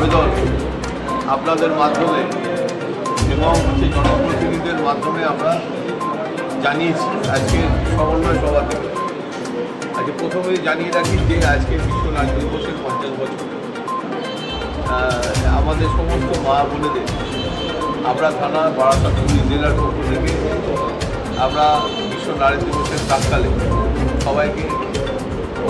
আবেদন আপনাদের মাধ্যমে এবং জনপ্রতিনিধিদের মাধ্যমে আমরা জানিয়েছি আজকে সমন্বয় সভা থেকে। আজকে প্রথমেই জানিয়ে রাখি যে আজকে বিশ্ব নারী দিবসের 50 বছর। আমাদের সমস্ত মা বোনেদের আমরা থানা বারাসাত জেলার পক্ষ থেকে আমরা বিশ্ব নারী দিবসের প্রাক্কালে সবাইকে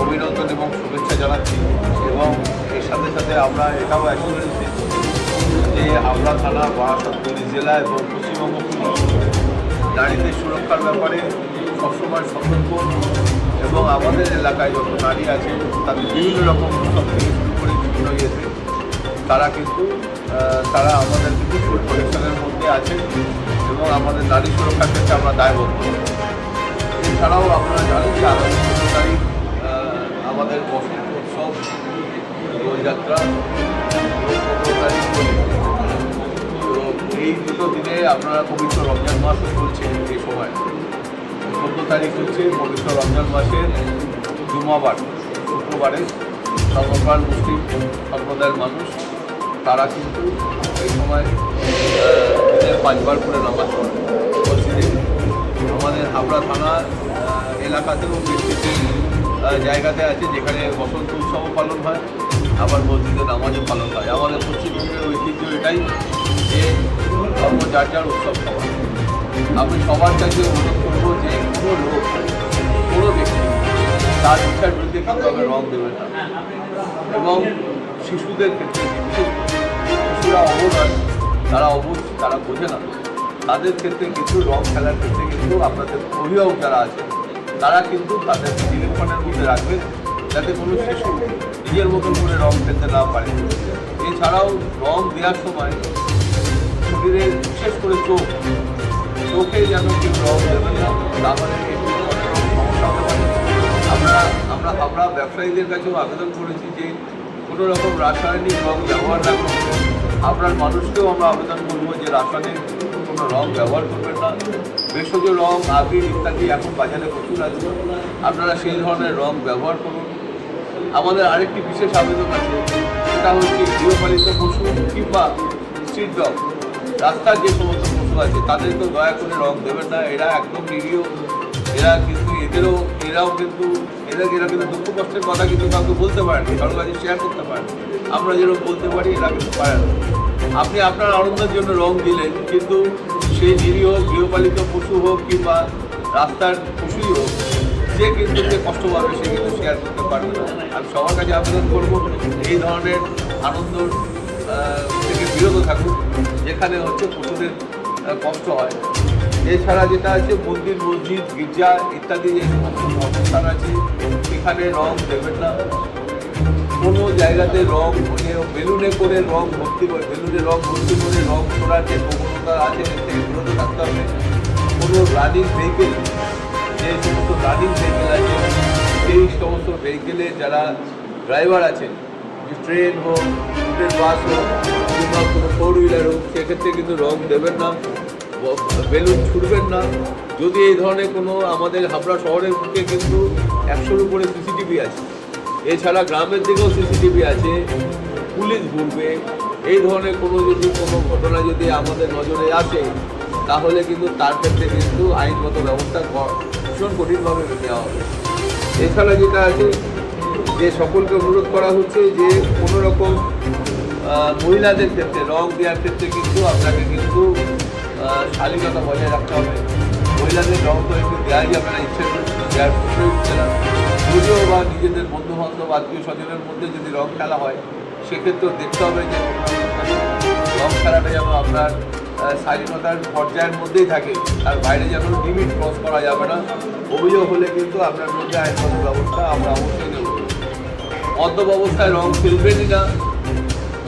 অভিনন্দন এবং শুভেচ্ছা জানাচ্ছি এবং এর সাথে সাথে আমরা এটাও অ্যাসুরেন্স দিচ্ছি যে আমরা থানা বারাসাত জেলা এবং পশ্চিমবঙ্গ পুলিশ নারীদের সুরক্ষার ব্যাপারে সবসময় সতর্ক এবং আমাদের এলাকায় যত নারী আছে তাদের বিভিন্ন রকম উৎসব থেকে শুরু করে বিভিন্ন ইয়েতে তারা আমাদের কিন্তু ফুল প্রোটেকশনের মধ্যে আছে এবং আমাদের নারী সুরক্ষার ক্ষেত্রে আমরা দায়বদ্ধ। এছাড়াও আপনারা জানেন যে আগামী ১৬ তারিখ আমাদের বসন্ত উৎসব দোলযাত্রা ১৫ তারিখ। তো এই দুটো দিনে আপনারা পবিত্র রমজান মাসও চলছে এই সময়। ১৪ তারিখ হচ্ছে পবিত্র রমজান মাসের জুমাবার, শুক্রবারে সর্বপ্রাণ মুসলিম সম্প্রদায়ের মানুষ তারা কিন্তু এই সময় দিনে 5 বার করে নামাজ পড়ে মসজিদে। আমাদের হাবড়া থানার এলাকাতেও বেশ কিছু জায়গাতে আছে যেখানে বসন্ত উৎসবও পালন হয়, আবার মসজিদে নামাজও পালন হয়। আমাদের পশ্চিমবঙ্গের ঐতিহ্য এটাই যে ধর্ম যার যার উৎসব সবার। আমি সবার কাছে অনুরোধ করবো যে কোনো ব্যক্তি তার ইচ্ছার বিরুদ্ধে কীভাবে রং দেবেন না এবং শিশুদের ক্ষেত্রে বিশেষ শিশুরা অবুঝ হয়, তারা অবুঝ, তারা বোঝে না, তাদের ক্ষেত্রে কিন্তু রং খেলার ক্ষেত্রে কিন্তু আপনাদের অভিভাবক যারা আছে তারা কিন্তু তাদের নিরীক্ষণের মধ্যে রাখবেন যাতে কোনো শিশু নিজের মতন করে রং খেলতে না পারে। এছাড়াও রং দেওয়ার সময় শরীরের বিশেষ করে চোখে যেন কেউ রং দেবেন না, তাহলে সমস্যা হতে পারে। আমরা ব্যবসায়ীদের কাছেও আবেদন করেছি যে কোনো রকম রাসায়নিক রং ব্যবহার না করতে। আপনার মানুষকেও আমরা আবেদন করবো যে রাসায়নিক কোনো রং ব্যবহার করবেন না। ভেষজ রং, আবির ইত্যাদি এখন বাজারে প্রচুর আছে, আপনারা সেই ধরনের রং ব্যবহার করুন। আমাদের আরেকটি বিশেষ আবেদন আছে, সেটা হচ্ছে গৃহপালিত পশু কিংবা স্ট্রিট ডগ, রাস্তার যে সমস্ত পশু আছে তাদেরকেও দয়া করে রং দেবেন না। এরা একদম নিরীহ, এরা কিন্তু এরাও কিন্তু দুঃখ কষ্টের কথা কিন্তু কাউকে বলতে পারেন, কারোর কাছে শেয়ার করতে পারেন। আমরা যেরকম বলতে পারি এরা কিন্তু পারে না। আপনি আপনার আনন্দের জন্য রং দিলেন, কিন্তু সেই নিরীহ গৃহপালিত পশু হোক কিংবা রাস্তার পশুই হোক, যে কিন্তু যে কষ্ট পাবে সে কিন্তু শেয়ার করতে পারবে না। আমি সবার কাছে আবেদন করবো এই ধরনের আনন্দ থেকে বিরত থাকুন যেখানে হচ্ছে পশুদের কষ্ট হয়। এছাড়া যেটা আছে মন্দির, মসজিদ, গির্জা ইত্যাদি যে সমস্ত ধর্মস্থান আছে সেখানে রং দেবেন না। কোনো জায়গাতে রং বেলুনে করে রং ভর্তি করে রং করার যে প্রবণতা আছে থেকে বিরত থাকতে হবে। কোনো রানিং ভেহিকেল, যে সমস্ত রানিং ভেহিকেল আছে সেই সমস্ত ভেহিকেলে যারা ড্রাইভার আছেন, ট্রেন হোক, বাস হোক কিংবা কোনো 4 হুইলার হোক, সেক্ষেত্রে কিন্তু রং দেবেন না, বেলুন ছুটবেন না। যদি এই ধরনের কোনো আমাদের হাবড়া শহরের বুকে কিন্তু 100-র উপরে সিসিটিভি আছে, এছাড়া গ্রামের দিকেও সিসিটিভি আছে, পুলিশ ঘুরবে। এই ধরনের কোনো ঘটনা যদি আমাদের নজরে আসে তাহলে কিন্তু তার ক্ষেত্রে কিন্তু আইনগত ব্যবস্থা ভীষণ কঠিনভাবে নেওয়া হবে। এছাড়া যেটা আছে যে সকলকে অনুরোধ করা হচ্ছে যে কোনো রকম মহিলাদের ক্ষেত্রে রং দেওয়ার ক্ষেত্রে কিন্তু আপনাকে কিন্তু শালীনতা বজায় রাখতে হবে। মহিলাদের রং তো একটু দেওয়াই যাবে না, ইচ্ছে দেওয়ার প্রশ্নই উঠছে না। যদিও বা নিজেদের বন্ধুবান্ধব আত্মীয় স্বজনের মধ্যে যদি রং খেলা হয় সেক্ষেত্রেও দেখতে হবে যে রং খেলাটা যেন আপনার শালীনতার পর্যায়ের মধ্যেই থাকে, তার বাইরে যেন লিমিট ক্রস করা যাবে না। অভিযোগ হলে কিন্তু আপনার মধ্যে আইনগত ব্যবস্থা আমরা অবশ্যই নেব। মদ্যপ অবস্থায় রং খেলবেনই না।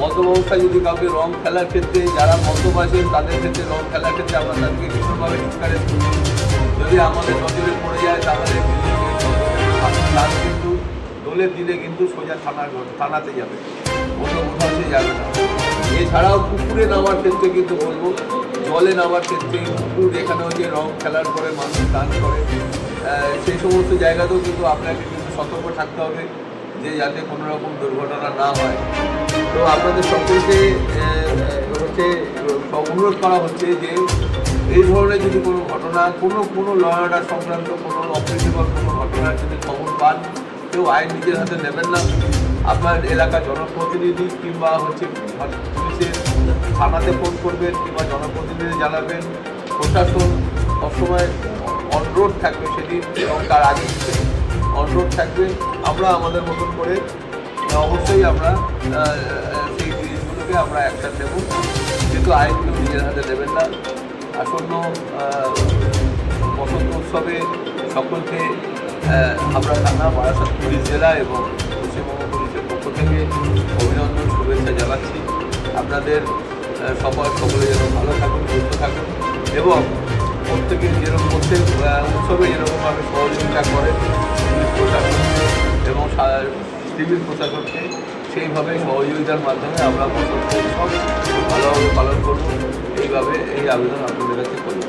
মদ্যপ অবস্থায় যদি কাউকে রং খেলার ক্ষেত্রে, যারা মদ্যপ আছেন তাদের ক্ষেত্রে রং খেলার ক্ষেত্রে আমরা তাদেরকে ভীষণভাবে ডিসকারেজ করি। যদি আমাদের নজরে পড়ে যায় তাহলে তার কিন্তু দোলের দিনে কিন্তু সোজা থানাতে যাবে, অন্য কোথাও সে যাবে না। এছাড়াও পুকুরে নামার ক্ষেত্রে কিন্তু বলবো, জলে নামার ক্ষেত্রে পুকুর এখানে হচ্ছে রং খেলার পরে মানুষ স্নান করে, সেই সমস্ত জায়গাতেও কিন্তু আপনাকে কিন্তু সতর্ক থাকতে হবে যে যাতে কোনো রকম দুর্ঘটনা না হয়। তো আপনাদের সকলকে হচ্ছে অনুরোধ করা হচ্ছে যে এই ধরনের যদি কোনো ঘটনা কোনো ল অর্ডার সংক্রান্ত কোনো অপ্রীতিকর কোনো ঘটনার যদি খবর পান, কেউ আইন নিজের হাতে নেবেন না। আপনার এলাকার জনপ্রতিনিধি কিংবা হচ্ছে পুলিশের থানাতে ফোন করবেন কিংবা জনপ্রতিনিধি জানাবেন। প্রশাসন সবসময় অনরোড থাকবে সেদিন এবং তার আগে অনরোড থাকবে। আমরা আমাদের মতন করে অবশ্যই আমরা সেই জিনিসগুলোকে আমরা অ্যাকশন নেব, কিন্তু আইনগুলো নিজের হাতে নেবেন না। আসন্ন বসন্ত উৎসবে সকলকে হাবড়া থানা, বারাসাত পুলিশ জেলা এবং পশ্চিমবঙ্গ পুলিশের পক্ষ থেকে অভিনন্দন, শুভেচ্ছা জানাচ্ছি। আপনাদের সকলে যেন ভালো থাকুন, সুস্থ থাকুন এবং প্রত্যেকে যেরকম প্রত্যেক উৎসবে যেরকমভাবে সহযোগিতা করেন পুলিশ প্রশাসন এবং সিভিল প্রশাসনকে, সেইভাবে সহযোগিতার মাধ্যমে আমরা বসন্ত উৎসব ভালোভাবে পালন করব। এইভাবে এই আবেদন আপনাদের কাছে করব।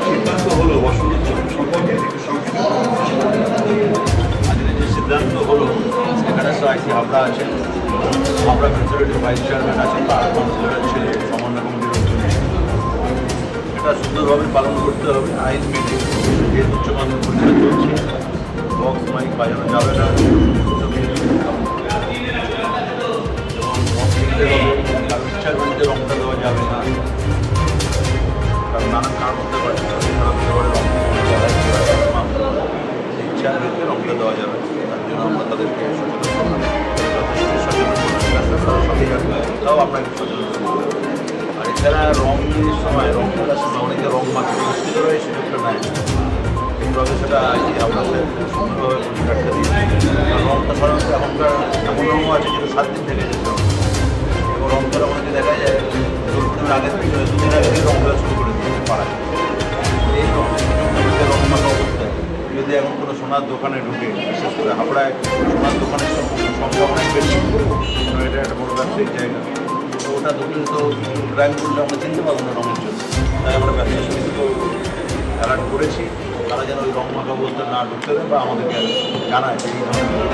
সিদ্ধান্ত হলো বসন্ত উৎসব সম্পর্কে আজকে যে সিদ্ধান্ত হলো, এখানে আইসি হাবড়া আছেন, হাবড়া মিউনিসিপ্যালিটির ভাইস চেয়ারম্যান আছেন, তার কাউন্সিলর আছে, সমন্বয় কমিটির অধ্যক্ষ। এটা সুন্দরভাবে পালন করতে হবে আইন মেনে। যেহেতু উচ্চ মাধ্যমিক পরীক্ষা চলছে, বক্স মাইক বাজানো যাবে না, কারণ ইচ্ছার বাড়িতে রংটা দেওয়া যাবে না, কারণ নানান কারণ হতে পারে, খারাপ হতে পারে, রং ইচ্ছার ক্ষেত্রে রংটা দেওয়া যাবে। তার জন্য আমরা তাদেরকে তাও আপনাকে সচেতন। আর এছাড়া রঙের সময়, রং খেলার সময় অনেকে রং মাখতে মুশকিল রয়ে সুযোগটা নেয়, এইভাবে সেটা আপনাদের সুন্দরভাবে পরিষ্কারটা দিয়েছে। রংটা সাধারণত এখনকার এমন রঙও আছে যেটা 7 দিন থেকে যেতে হবে, এবং রং করা অনেকে দেখা যায় দুদিন আগের থেকে 2 দিন আগে রং করা শুরু করে দিতে পারা যায়। এই রং মাখা অবস্থায় যদি এখন কোনো সোনার দোকানে ঢুকে, বিশেষ করে হাবড়ায় সোনার দোকানের সংখ্যা অনেক বেশি, এটা একটা বড় ব্যবসায়িক জায়গা, তো ওটা ঢুকলে তো ক্রাইম করলে আমরা চিনতে পারবো না রঙের জন্য। তাই আমরা ব্যবসা সমিতিকেও অ্যালার্ট করেছি, তারা যেন ওই রং মাখা অবস্থা না ঢুকতে দেয় বা আমাদেরকে জানায় এই ধরনের।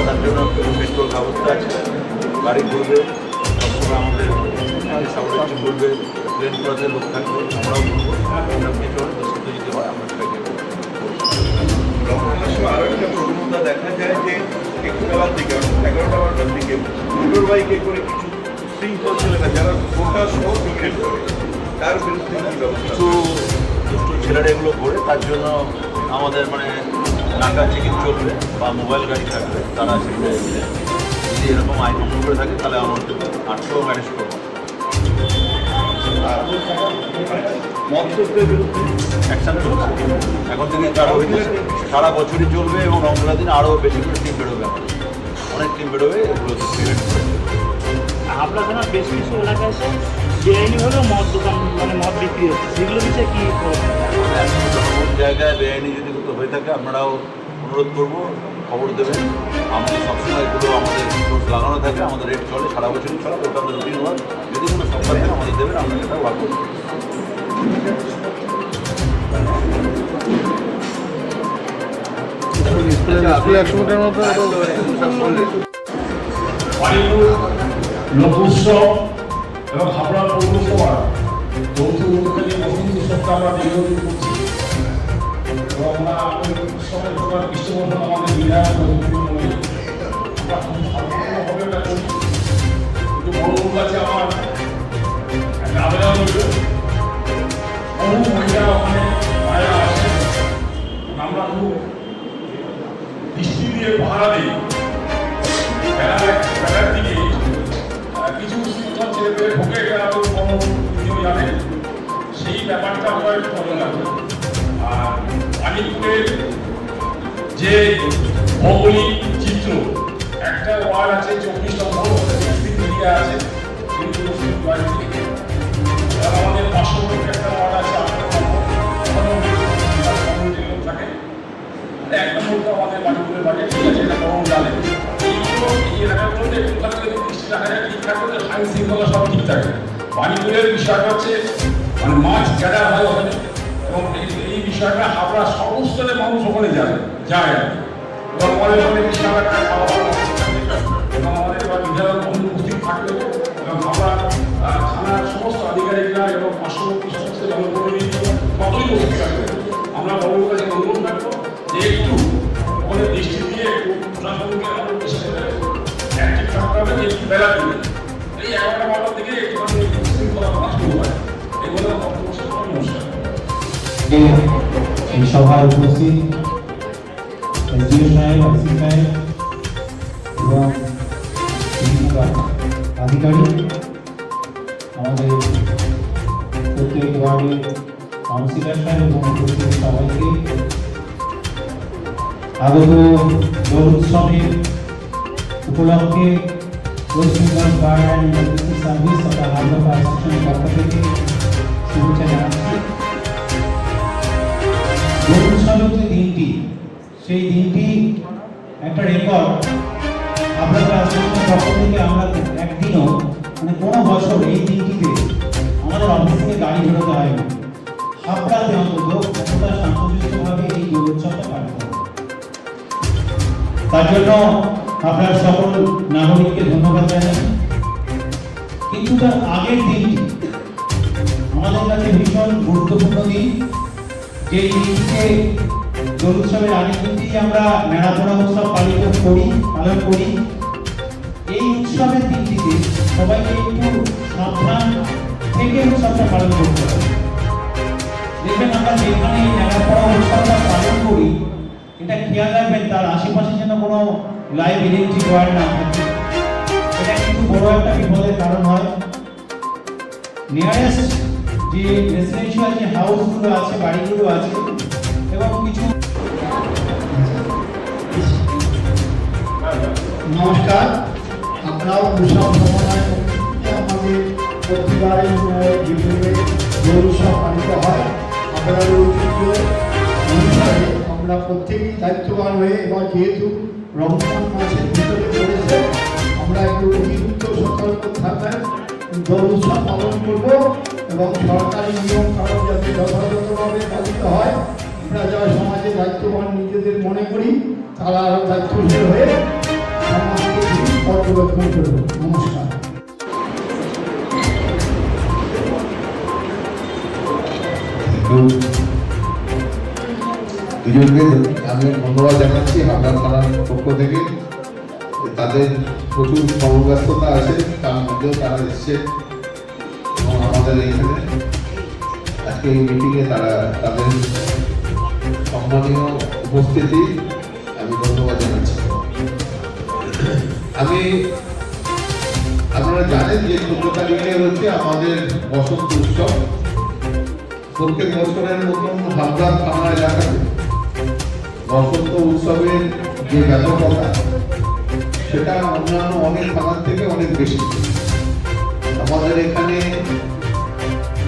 তার জন্য পেট্রোল ব্যবস্থা আছে, গাড়ি ঘুরবে সবসময় আমাদের সাবধান করবে, ট্রেন করাতে লোক থাকবে, আমরাও ঘুরবো, পেট্রোল দূষিত যদি হয় আমরা সেটাকে। আরও একটা প্রবণতা দেখা যায় যে একটু বেলার দিকে 11টা-12টার দিকে মোটর বাইকে করে কিছু শৃঙ্খল ছেলেরা যারা গোটা শহর ডোমিনেট করে, তার বিরুদ্ধে কিছু দুষ্টু ছেলেরা এগুলো করে, তার জন্য আমাদের নাকা চেকিং চলবে বা মোবাইল গাড়ি থাকবে, তারা সেগুলো যদি এরকম আইন ভঙ্গ করে থাকে তাহলে আমাদের 800 ম্যানেজ করবো। মৎস্যের বিরুদ্ধে অ্যাকশান চলছে, এখন থেকে সারা বছরই চলবে এবং রমজানের দিন আরও বেশি করে টিম বেরোবে, অনেক টিম বেরোবে, এগুলো প্রিভেন্ট করে। হাবড়া থানার বেশ কিছু এলাকায় এসে বেআইনিভাবেও মদ দোকান মদ বিক্রি হচ্ছে, সেগুলো বিষয়ে কী জনবহুল জায়গায় বেআইনি যদি কোথাও হয়ে থাকে আপনারাও অনুরোধ করবো খবর দেবেন। আমাদের সবসময় এগুলো আমাদের নোট লাগানো থাকে, আমাদের রেট চলে, সারা বছরই চলে, ওটা আমাদের রুটিন ওয়ার্ক। যদি কোনো সংবাদ দেন আমাদের দেবেন, আমরা সেটা ওয়ার্ক করব। লোক উৎসব এবং হাবড়া পৌরসভা যৌথ উদ্যোগে বসন্ত উৎসবটা আমরা দীর্ঘদিন করছি এবং আমরা উৎসবের প্রধান পৃষ্ঠপোষক আমাদের বিধায়ক আমরা খুব ভালোভাবে এটা করি। কিন্তু বড় কাছে আমার একটা আবেদন হইল, বহু মহিলা ওখানে মায়েরা আসে, আমরা খুব দৃষ্টি দিয়ে পাহারা দিই। বেলার দিকে কিছু শৃঙ্খল ছেলেপেলে ঢোকে, এটা তো কোনো কেউ জানে, সেই ব্যাপারটা আমরা একটু নজর রাখবো। আর আলিপুরের যে ভৌগোলিক চিত্র, একটা ওয়ার্ড আছে 24 নম্বর, মুসলিম এরিয়া আছে, কিন্তু মুসলিম বাড়ি থেকে আমাদের পার্শ্ববর্তী একটা ওয়ার্ড আছে 8 নম্বর, লোক থাকে। 1 নম্বরটা আমাদের বাড়িপুরের বাড়ি, ঠিক আছে, এটা বড় জানে। এই এলাকার মধ্যে একটুখানি যদি দৃষ্টি রাখা যায়, ঠিক থাকে, আইন শৃঙ্খলা সব ঠিক থাকে। বাণীপুরের বিষয়টা হচ্ছে মাছ ক্যাডার হয় ওখানে, এবং এই বিষয়ে বিষয়টা হাবড়া সর্বস্তরের মানুষ ওখানে যায় এবং মনে মনে বিশাল একটা খাওয়া দাওয়া এবং আমাদের এবার বিধায়ক অনুপস্থিত থাকবে এবং হাবড়া থানার সমস্ত আধিকারিকরা এবং পার্শ্ববর্তী সমস্ত জনপ্রতিনিধি সকলেই উপস্থিত থাকবে। আমরা বাবুর কাছে অনুরোধ রাখবো যে একটু ওখানে দৃষ্টি দিয়ে একটু প্রশাসনকে আরো বেশি অ্যাক্টিভ থাকতে হবে, যে একটু বেলা দিবে এই 11টা থেকে একটুখানি শৃঙ্খলা কাজ শুরু হয়। এগুলো নমস্কার। এই সভায় উপস্থিত এসডিও সাহেব, আইসি সাহেব এবং বিভিন্ন আধিকারিক, আমাদের প্রত্যেক ওয়ার্ডের কাউন্সিলর সাহেব এবং উপস্থিত সবাইকে আগত দোল উৎসবের উপলক্ষে West Bengal fire and emergency service তথা হাবড়া ফায়ার স্টেশনের পক্ষ থেকে শুভেচ্ছা জানাচ্ছি। দোল উৎসবের যে দিনটি, সেই দিনটি একটা রেকর্ড। হাবড়া ফায়ার স্টেশনের পক্ষ থেকে আমরা একদিনও মানে কোনো বছর এই দিনটিতে আমাদের অফিস থেকে গাড়ি বেরোতে হয়নি। হাবড়াতে অন্তত কতটা শান্তশিষ্টভাবে এই দোল উৎসবটা পালন করে, তার জন্য আপনার সকল নাগরিককে ধন্যবাদ জানাই। কিন্তু তার আগের দিনটি আমাদের কাছে ভীষণ গুরুত্বপূর্ণ দিন। যে দিনটিকে দোল উৎসবের আগের দিনটি আমরা মেলাপোড়া উৎসব পালন করি। এই উৎসবের দিনটিতে সবাইকে একটু সাবধান থেকে উৎসবটা পালন করতে হবে। দেখবেন আমরা যেখানে মেলাপোড়া উৎসবটা পালন করি, এটা খেয়াল রাখবেন তার আশেপাশে যেন কোনো লাইভ ইলেকট্রিক ওয়্যার না থাকে। এটা কিন্তু বড় একটা বিপদের কারণ হয়। নিয়ারেস্ট যে রেসিডেন্সিয়াল যে হাউসগুলো আছে, বাড়িগুলো আছে এবং কিছু। নমস্কার, আমরাও উৎসব ভ্রমণায় আমাদের প্রতিবারই বিভিন্ন দোল উৎসব পালিত হয়। আপনার ঐতিহ্য অনুসারে আমরা প্রত্যেকেই দায়িত্ববান হয়ে, এবার যেহেতু রমজান মাসের ভিতরে পড়েছে, আমরা একটু অতিরিক্ত সতর্ক থাকায় দোল উৎসব পালন করব এবং সরকারি নিয়ম কারণ যাতে যথাযথভাবে পালিত হয়। আমরা যারা সমাজে দায়িত্ববান নিজেদের মনে করি, তারা আরও দায়িত্বশীল হয়ে সমাজকে পর্যবেক্ষণ করব। নমস্কার। দুজনকে আমি ধন্যবাদ জানাচ্ছি হাবড়া থানার পক্ষ থেকে। তাদের প্রচুর কর্মব্যস্ততা আছে, তার মধ্যেও তারা এসছে এবং আমাদের এইখানে আজকে এই মিটিংয়ে তারা তাদের সম্মানীয় উপস্থিতি আমি ধন্যবাদ জানাচ্ছি। আপনারা জানেন যে 14 তারিখে হচ্ছে আমাদের বসন্ত উৎসব। প্রত্যেক বছরের মতন হাবড়া থানা এলাকাতে বসন্ত উৎসবের যে ব্যাপকতা, সেটা অন্যান্য অনেক থানার থেকে অনেক বেশি। আমাদের এখানে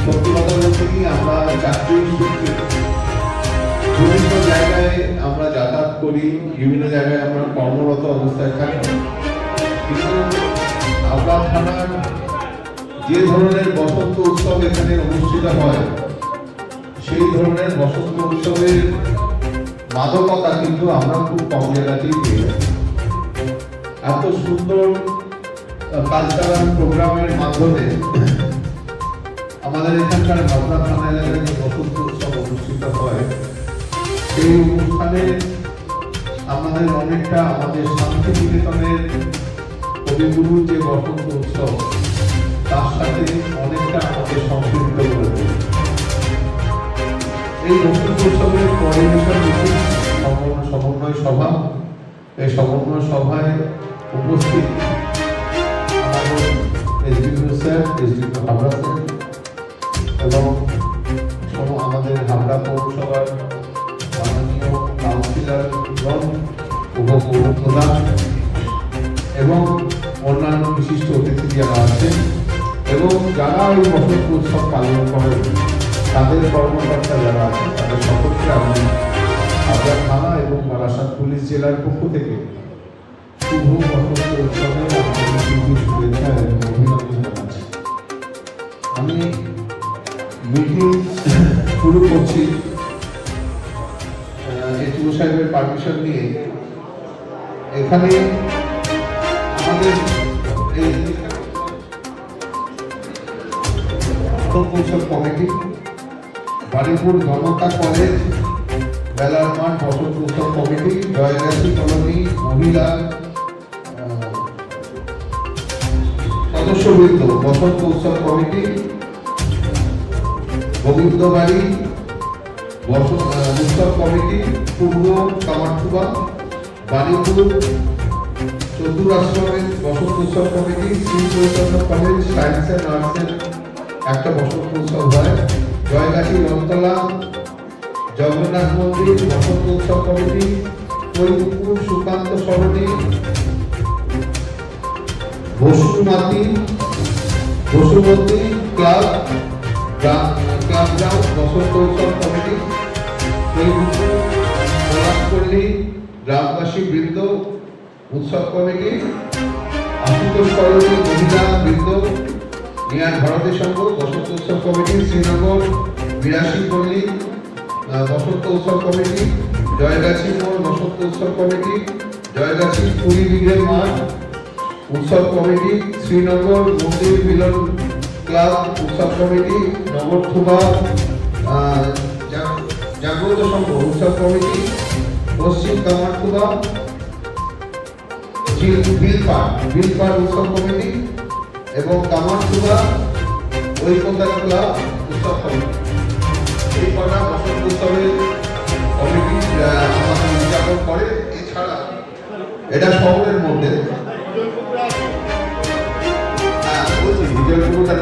সত্যি কথা বলতে কি, আমরা চাকরির সূত্রে বিভিন্ন জায়গায় আমরা যাতায়াত করি, বিভিন্ন জায়গায় আমরা কর্মরত অবস্থায় থাকি, কিন্তু হাবড়া থানার যে ধরনের বসন্ত উৎসব এখানে অনুষ্ঠিত হয়, সেই ধরনের বসন্ত উৎসবের মাদকতা কিন্তু আমরা খুব কম জায়গাতেই পেয়ে যাই। এত সুন্দর কালচারাল প্রোগ্রামের মাধ্যমে আমাদের এখানকার হাবড়া থানা এলাকায় যে বসন্ত উৎসব অনুষ্ঠিত হয়, সেই অনুষ্ঠানে আমাদের অনেকটা আমাদের শান্তিনিকেতনের কবিগুরুর যে বসন্ত উৎসব, তার সাথে অনেকটা আমাদের সম্পৃক্ত করে তোলে। এই বসন্ত উৎসবের কোঅর্ডিনেশন মিটিং সমন্বয় সভা, এই সমন্বয় সভায় উপস্থিত আমাদের SDO sir, SDO Habra sir এবং আমাদের হাবড়া পৌরসভার মাননীয় কাউন্সিলরগণ, উপপৌর প্রধান এবং অন্যান্য বিশিষ্ট অতিথি যারা আছেন এবং যারা এই বসন্ত উৎসব পালন করেন, তাদের কর্মকর্তা যারা আছেন, তাদের সকলকে আমি হাবড়া থানা এবং বারাসাত পুলিশ জেলার পক্ষ থেকে শুভ বসন্ত উৎসবের আপনাদের শুভেচ্ছা এবং অভিনন্দন জানাচ্ছি। আমি মিটিং শুরু করছি এসডিও সাহেবের পারমিশন নিয়ে এখানে আমাদের এই কৌশল কমিটি, বারুইপুর জনতা কলেজ, বেলার মাঠ বসন্ত উৎসব কমিটি, জয়গাছি কলোনি মহিলা সদস্যবৃন্দ বসন্ত উৎসব কমিটি, গোবিন্দবাড়ি উৎসব কমিটি, পূর্ব কামারথুবা, বারুইপুর চতুরাশ্রমের বসন্ত উৎসব committee, Shri Chaitanya college science and আর্টসের একটা বসন্ত উৎসব হয়, জয়গাছি রংতলা জগন্নাথ মন্দির বসন্ত উৎসব কমিটি, কৈপুকুর সুকান্ত সরণি বসুমতী ক্লাব গ্রাউন্ড বসন্ত উৎসব কমিটি, কৈপুকুর পলাশপল্লী গ্রামবাসী বৃন্দ উৎসব কমিটি, আশুতোষ কলোনি মহিলা বৃন্দ নিয়ার ভারতের সংঘ বসন্ত উৎসব কমিটি, শ্রীনগর 82 পল্লী বসন্ত উৎসব কমিটি, জয়গাছি মোড় বসন্ত উৎসব কমিটি, জয়গাছি 20 বিঘে মাঠ উৎসব কমিটি, শ্রীনগর মন্দির মিলন ক্লাব উৎসব কমিটি, নগরথুবা জাগ্রত সংঘ উৎসব কমিটি, পশ্চিম কামারথুবা বিলপাড় উৎসব কমিটি এবং কামারথুবা ঐক্যতা ক্লাব উৎসব কমিটি। এই কটা বসন্ত উৎসবের কমিটি আমাদের উদযাপন করে। এছাড়া এটা শহরের মধ্যে, হ্যাঁ বলছি বিজয়পুরটা